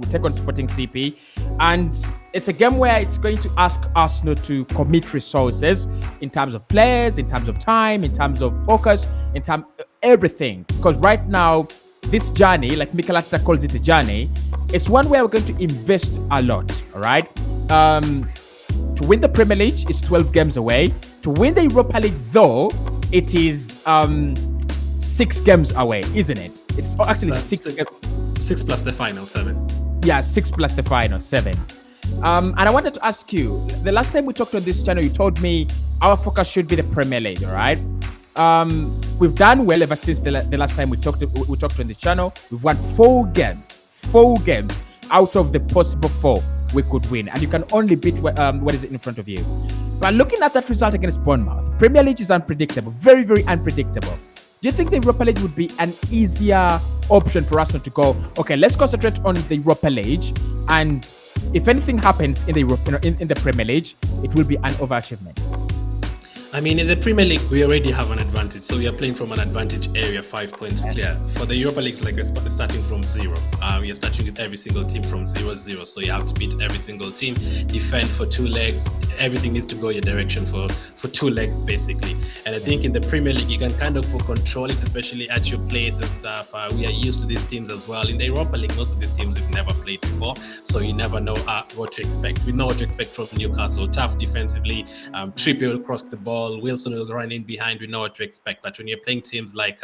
We take on Sporting CP, and it's a game where it's going to ask Arsenal to commit resources in terms of players, in terms of time, in terms of focus, in terms of everything. Because right now, this journey, like Mikel Arteta calls it a journey, it's one where we're going to invest a lot. All right. To win the Premier League is 12 games away. To win the Europa League, though, it is 6 games away, isn't it? It's actually six plus the final 7. Yeah, 6 plus the final 7. And I wanted to ask you, the last time we talked on this channel, you told me our focus should be the Premier League, all right? We've done well ever since the last time we talked on the channel. We've won 4 games out of the possible 4 we could win, and you can only beat what is in front of you. But looking at that result against Bournemouth, Premier League is unpredictable, very, very unpredictable. Do you think the Europa League would be an easier option for Arsenal to go, okay, let's concentrate on the Europa League, and if anything happens in the Premier League, it will be an overachievement? I mean, in the Premier League, we already have an advantage. So we are playing from an advantage area, 5 points clear. For the Europa League, like we're starting from 0. We are starting with every single team from 0-0. So you have to beat every single team, defend for 2 legs. Everything needs to go your direction for 2 legs, basically. And I think in the Premier League, you can kind of control it, especially at your place and stuff. We are used to these teams as well. In the Europa League, most of these teams have never played before. So you never know what to expect. We know what to expect from Newcastle. Tough defensively, Trippier will cross the ball. Wilson will run in behind. We know what to expect. But when you're playing teams like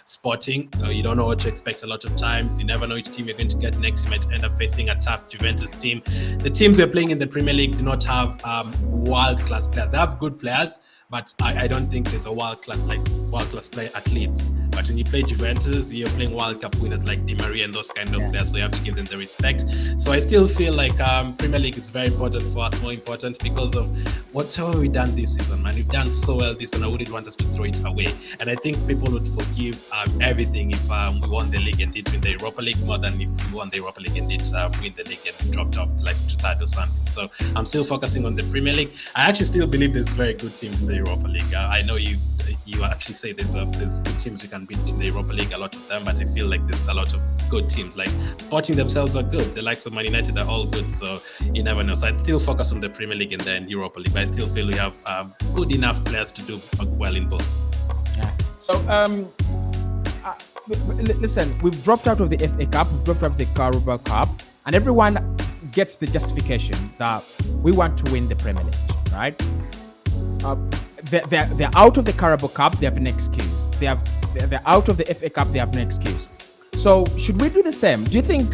Sporting, you don't know what to expect a lot of times. You never know which team you're going to get next. You might end up facing a tough Juventus team. The teams we're playing in the Premier League do not have world-class players. They have good players, but I don't think there's a world-class player athletes. But when you play Juventus, you're playing World Cup winners like Di Maria and those kind of players, so you have to give them the respect. So I still feel like Premier League is very important for us, more important because of what have we done this season, man. We've done so well this season. I wouldn't want us to throw it away. And I think people would forgive everything if we won the league and did win the Europa League more than if we won the Europa League and did win the league and dropped off like to third or something. So I'm still focusing on the Premier League. I actually still believe there's very good teams in the Europa League. I know you actually say there's teams you can beat in the Europa League, a lot of them, but I feel like there's a lot of good teams. Like Sporting themselves are good. The likes of Man United are all good, so you never know. So I'd still focus on the Premier League and then Europa League, but I still feel we have good enough players to do well in both. Yeah. So listen, we've dropped out of the FA Cup, we've dropped out of the Carabao Cup, and everyone gets the justification that we want to win the Premier League, right? They're out of the Carabao Cup, they have an excuse. They're out of the FA Cup, they have no excuse. So should we do the same? Do you think,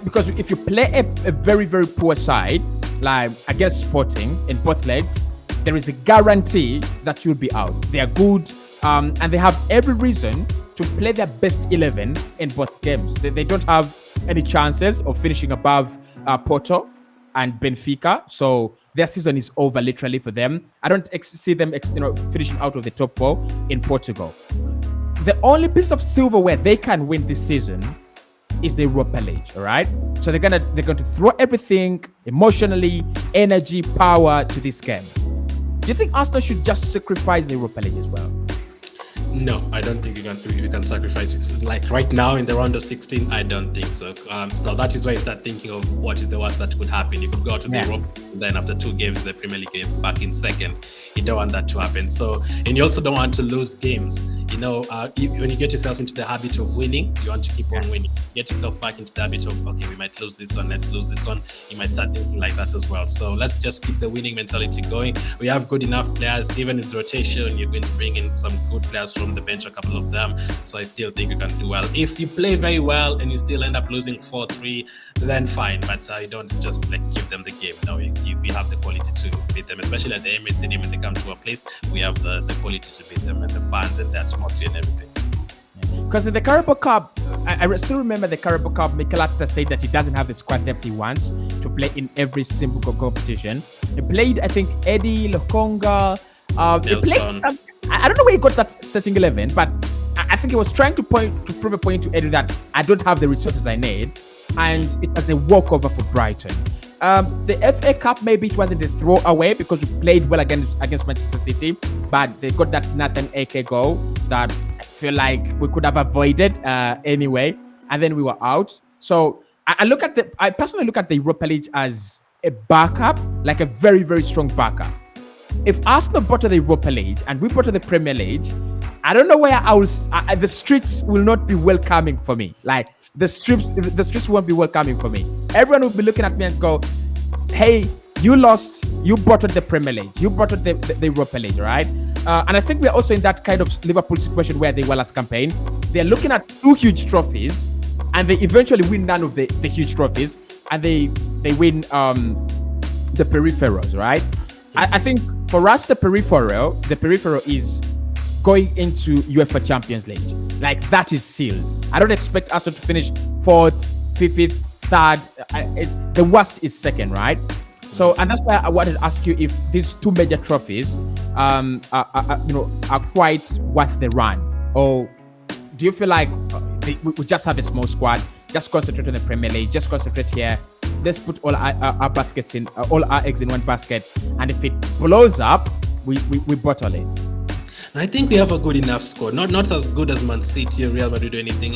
because if you play a very, very poor side, like against Sporting in both legs, there is a guarantee that you'll be out. They are good, and they have every reason to play their best 11 in both games. They don't have any chances of finishing above Porto and Benfica, so their season is over literally for them. I don't see them finishing out of the top 4 in Portugal. The only piece of silverware they can win this season is the Europa League, all right? So they're going to throw everything, emotionally, energy, power to this game. Do you think Arsenal should just sacrifice the Europa League as well? No, I don't think you can sacrifice it. Like right now in the round of 16, I don't think so. So that is why you start thinking of what is the worst that could happen. You could go to the Europa, and then after 2 games in the Premier League, you're back in second. You don't want that to happen. So, and you also don't want to lose games. You know, when you get yourself into the habit of winning, you want to keep on winning. Get yourself back into the habit of, okay, we might lose this one, let's lose this one. You might start thinking like that as well. So let's just keep the winning mentality going. We have good enough players. Even with rotation, you're going to bring in some good players from the bench, a couple of them. So I still think you can do well. If you play very well and you still end up losing 4-3, then fine. But I don't just give them the game. No, we have the quality to beat them, especially at the Emirates Stadium. When they come to a place, we have the quality to beat them, and the fans and the atmosphere and everything. Because in the Carabao Cup, I still remember the Carabao Cup, Mikel Arteta said that he doesn't have the squad depth he wants to play in every single competition. He played, I think, Eddie, Lokonga. He played, I don't know where he got that starting 11, but I think he was trying to prove a point to Eddie that I don't have the resources I need, and it was a walkover for Brighton. The FA Cup, maybe it wasn't a throwaway because we played well against Manchester City, but they got that Nathan Ake goal that I feel like we could have avoided anyway, and then we were out. So I personally look at the Europa League as a backup, like a very, very strong backup. If Arsenal bought the Europa League and we bought the Premier League, I don't know where the streets will not be welcoming for me. Like the streets won't be welcoming for me. Everyone will be looking at me and go, "Hey, you lost. You bought the Premier League. You bought the Europa League, right?" And I think we're also in that kind of Liverpool situation where they were last campaign. They're looking at two huge trophies, and they eventually win none of the huge trophies, and they win the peripherals, right? I think for us the peripheral is going into UEFA Champions League. Like that is sealed. I don't expect us to finish fourth, fifth, third. The worst is second, right? So, and that's why I wanted to ask you if these two major trophies, are quite worth the run, or do you feel like we just have a small squad, just concentrate on the Premier League, just concentrate here, let's put all our baskets in, all our eggs in one basket, and if it blows up, we bottle it. I think we have a good enough squad. Not as good as Man City or Real Madrid or anything.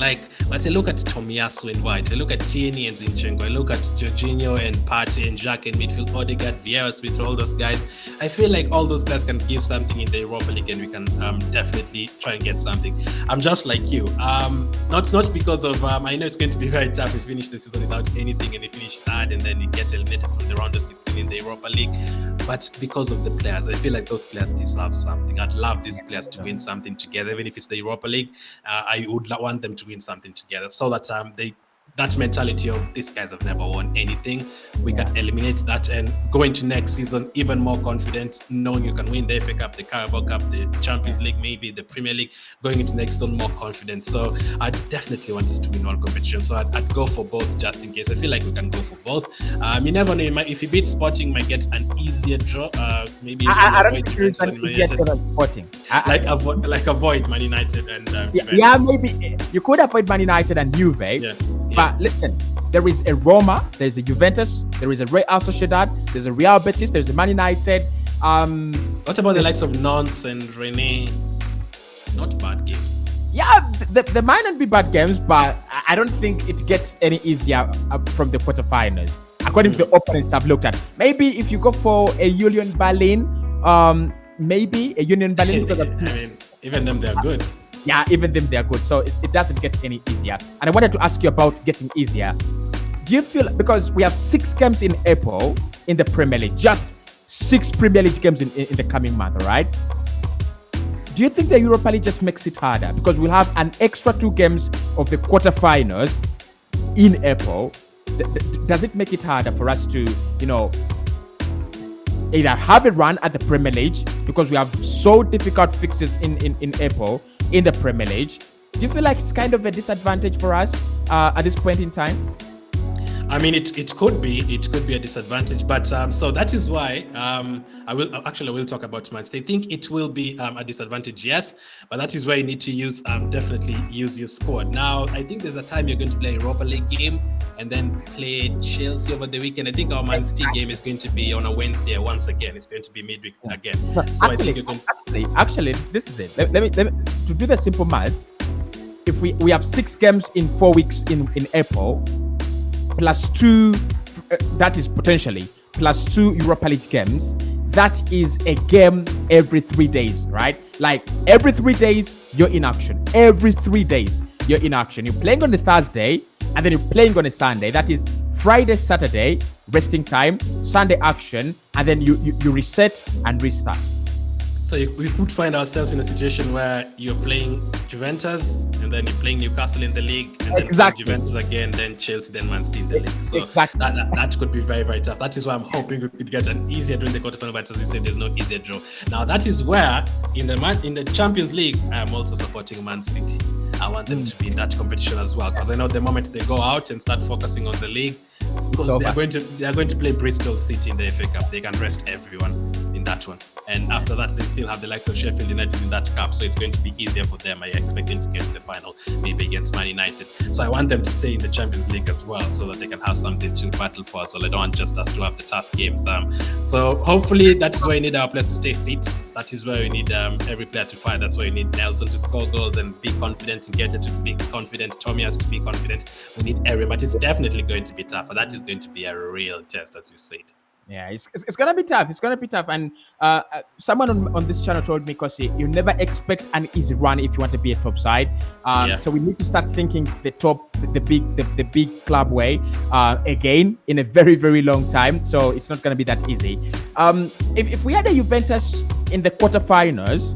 But I look at Tomiyasu and White. I look at Tierney and Zinchenko. I look at Jorginho and Partey and Jack in midfield, Odegaard, Vieira, Smith, all those guys. I feel like all those players can give something in the Europa League, and we can definitely try and get something. I'm just like you. Not because of I know it's going to be very tough if you finish the season without anything and you finish third and then you get eliminated from the round of 16 in the Europa League, but because of the players. I feel like those players deserve something. I'd love these players to win something together, even if it's the Europa League. I would want them to win something together, so that that mentality of these guys have never won anything, we can eliminate that and go into next season even more confident, knowing you can win the FA Cup, the Carabao Cup, the Champions League, maybe the Premier League, going into next season more confident. So I definitely want us to win one competition. So I'd go for both just in case. I feel like we can go for both. You never know, if you beat Sporting, you might get an easier draw. Maybe I don't think it's an easier draw than Sporting. Avoid Man United and yeah, maybe you could avoid Man United and Juve. Yeah. But listen, there is a Roma, there's a Juventus, there is a Real Sociedad, there's a Real Betis, there's a Man United. What about the likes of Nantes and Rennes? Not bad games. Yeah, they might not be bad games, but I don't think it gets any easier from the quarterfinals, according to the opponents I've looked at. Maybe if you go for a Union Berlin, because I mean, even them, they're good. Yeah, even them, they're good. So it doesn't get any easier. And I wanted to ask you about getting easier. Do you feel, because we have 6 games in April in the Premier League, just 6 Premier League games in the coming month, right? Do you think the Europa League just makes it harder? Because we'll have an extra 2 games of the quarterfinals in April. Does it make it harder for us to, either have a run at the Premier League, because we have so difficult fixtures in April, in the Premier League? Do you feel like it's kind of a disadvantage for us at this point in time? I mean, it could be a disadvantage, but so that is why I will talk about Man City. I think it will be a disadvantage, yes, but that is why you need to definitely use your squad. Now, I think there's a time you're going to play a Europa League game and then play Chelsea over the weekend. I think our Man City game is going to be on a Wednesday once again. It's going to be midweek again. So I think you're going to... Actually, this is it. Let me to do the simple maths. If we have 6 games in 4 weeks in April, plus 2, that is potentially plus 2 Europa League games, that is a game every 3 days, right? Like every 3 days, you're in action. Every 3 days, you're in action. You're playing on a Thursday, and then you're playing on a Sunday. That is Friday, Saturday, resting time, Sunday action, and then you reset and restart. So we could find ourselves in a situation where you're playing Juventus and then you're playing Newcastle in the league, and then Juventus again, then Chelsea, then Man City in the league. So that could be very, very tough. That is why I'm hoping we could get an easier draw in the quarterfinal, but as you said, there's no easier draw. Now that is where in the Champions League, I'm also supporting Man City. I want them to be in that competition as well, because I know the moment they go out and start focusing on the league, because they are going to play Bristol City in the FA Cup, they can rest everyone in in that one. And after that, they still have the likes of Sheffield United in that cup. So it's going to be easier for them. I expect them to get to the final, maybe against Man United. So I want them to stay in the Champions League as well, so that they can have something to battle for as well. I don't want just us to have the tough games. So hopefully that is where we need our players to stay fit. That is where we need every player to fight. That's why we need Nelson to score goals and be confident, and Geta to be confident, Tommy has to be confident. We need everyone, but it's definitely going to be tougher. That is going to be a real test, as you said. Yeah, it's gonna be tough. It's gonna be tough. And someone on this channel told me, Cossy, you never expect an easy run if you want to be a top side. So we need to start thinking the big club way again in a very, very long time. So it's not gonna be that easy. If we had a Juventus in the quarterfinals,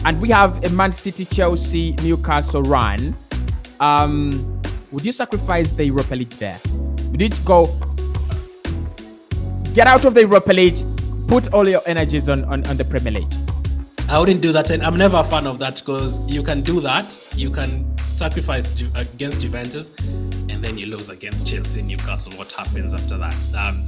and we have a Man City, Chelsea, Newcastle run, would you sacrifice the Europa League there? Would you go? Get out of the Europa League, put all your energies on the Premier League. I wouldn't do that, and I'm never a fan of that, because you can do that. You can sacrifice against Juventus, and then you lose against Chelsea, Newcastle. What happens after that?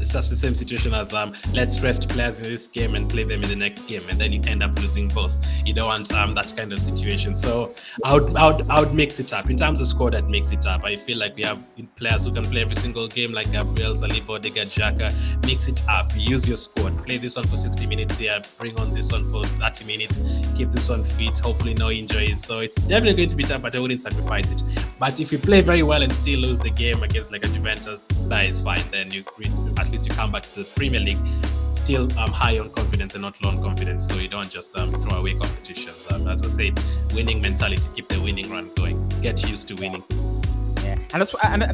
It's just the same situation as let's rest players in this game and play them in the next game, and then you end up losing both. You don't want that kind of situation. So I would mix it up. In terms of squad, I'd mix it up. I feel like we have players who can play every single game, like Gabriel, Saliba, Odegaard, Xhaka. Mix it up. Use your squad. Play this one for 60 minutes here. Bring on this one for 30 minutes. Keep this one fit. Hopefully no injuries. So it's definitely going to be tough, but I wouldn't sacrifice it. But if you play very well and still lose the game against like a Juventus, that is fine. Then at least you come back to the Premier League still high on confidence and not low on confidence. So you don't just throw away competitions. As I said, winning mentality, keep the winning run going. Get used to winning. Yeah, and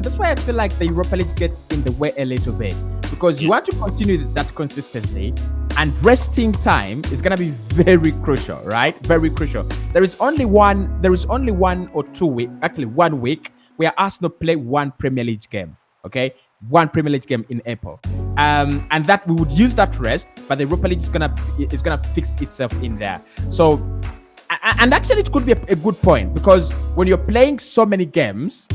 that's why I feel like the Europa League gets in the way a little bit, because you want to continue that consistency, and resting time is gonna be very crucial, right? Very crucial. There is only 1 or 2 week, actually 1 week, where Arsenal play one Premier League game. Okay, one Premier League game in April, and that we would use that rest, but the Europa League is gonna fix itself in there. So, and actually, it could be a good point, because when you're playing so many games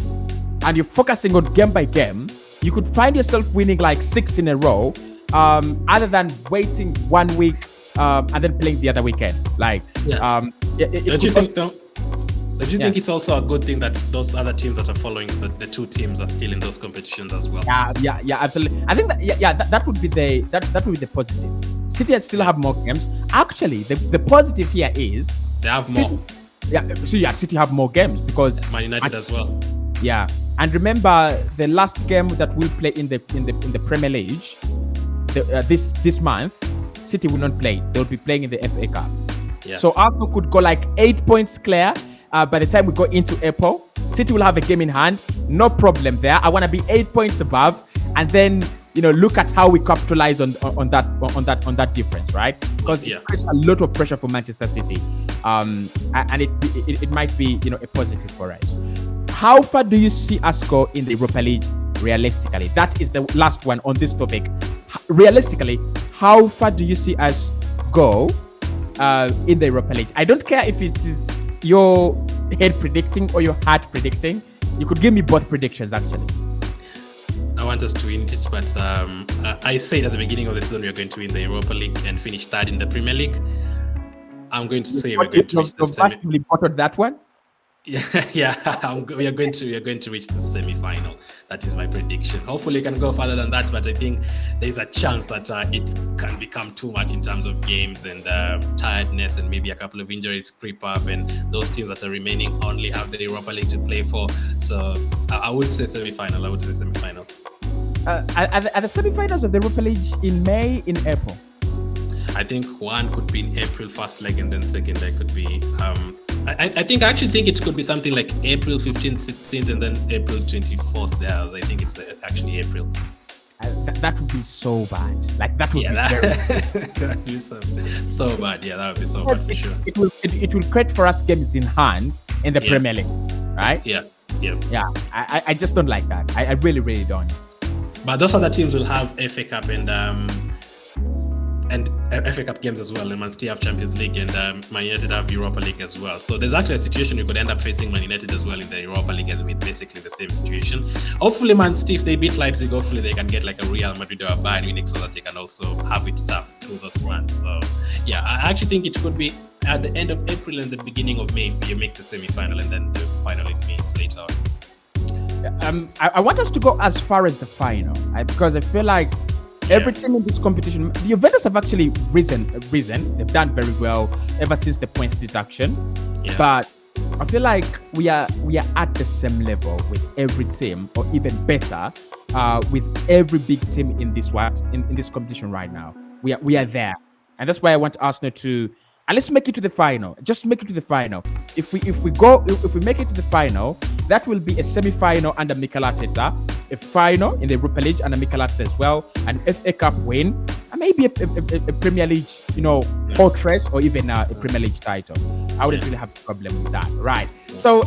and you're focusing on game by game, you could find yourself winning like 6 in a row, other than waiting 1 week and then playing the other weekend. Like, don't you think it's also a good thing that those other teams that are following the two teams are still in those competitions as well? Yeah, absolutely. I think that would be the positive. City still have more games. Actually, the positive here is they have more. City have more games, because Man United as well. Yeah, and remember the last game that we play in the Premier League, this month, City will not play. They will be playing in the FA Cup. Yeah. So Arsenal could go like 8 points clear. By the time we go into April, City will have a game in hand. No problem there. I want to be 8 points above, and then look at how we capitalize on that difference, right? Because it creates a lot of pressure for Manchester City, and it might be a positive for us. How far do you see us go in the Europa League realistically? That is the last one on this topic. Realistically, how far do you see us go in the Europa League? I don't care if it is your head predicting or your heart predicting. You could give me both predictions, actually. I want us to win it, but I said at the beginning of the season we are going to win the Europa League and finish third in the Premier League. I'm going to say we're going to reach the semi. Massively bottled that one. We are going to reach the semi-final. That is my prediction. Hopefully, it can go further than that, but I think there's a chance that it can become too much in terms of games and tiredness, and maybe a couple of injuries creep up, and those teams that are remaining only have the Europa League to play for. So I would say semi-final. Are the semi-finals of the Europa League in May, in April? I think one could be in April, first leg, and then second leg could be. I actually think it could be something like April 15th, 16th, and then April 24th there. I think it's actually April. That would be so bad. Like, that would be very that would be so bad. Yeah, that would be so bad for sure. It will create for us games in hand in the Premier League, right? Yeah. I just don't like that. I really, really don't. But those other teams will have FA Cup and FA Cup games as well, and Man City have Champions League, and Man United have Europa League as well. So there's actually a situation you could end up facing Man United as well in the Europa League, and with basically the same situation. Hopefully, Man City, if they beat Leipzig, hopefully they can get like a Real Madrid or a Bayern Munich, so that they can also have it tough through those runs. So yeah, I actually think it could be at the end of April and the beginning of May if you make the semi-final and then the final in May later on. I want us to go as far as the final, because I feel like every team in this competition, the Juventus have actually risen. They've done very well ever since the points deduction. Yeah. But I feel like we are at the same level with every team, or even better, with every big team in this competition right now. We are there, and that's why I want Arsenal to. And let's make it to the final. Just make it to the final. If we make it to the final, that will be a semi-final under Mikel Arteta, a final in the Europa League under Mikel Arteta as well, an FA Cup win, and maybe a Premier League, portrait, or even a Premier League title. I wouldn't really have a problem with that, right? So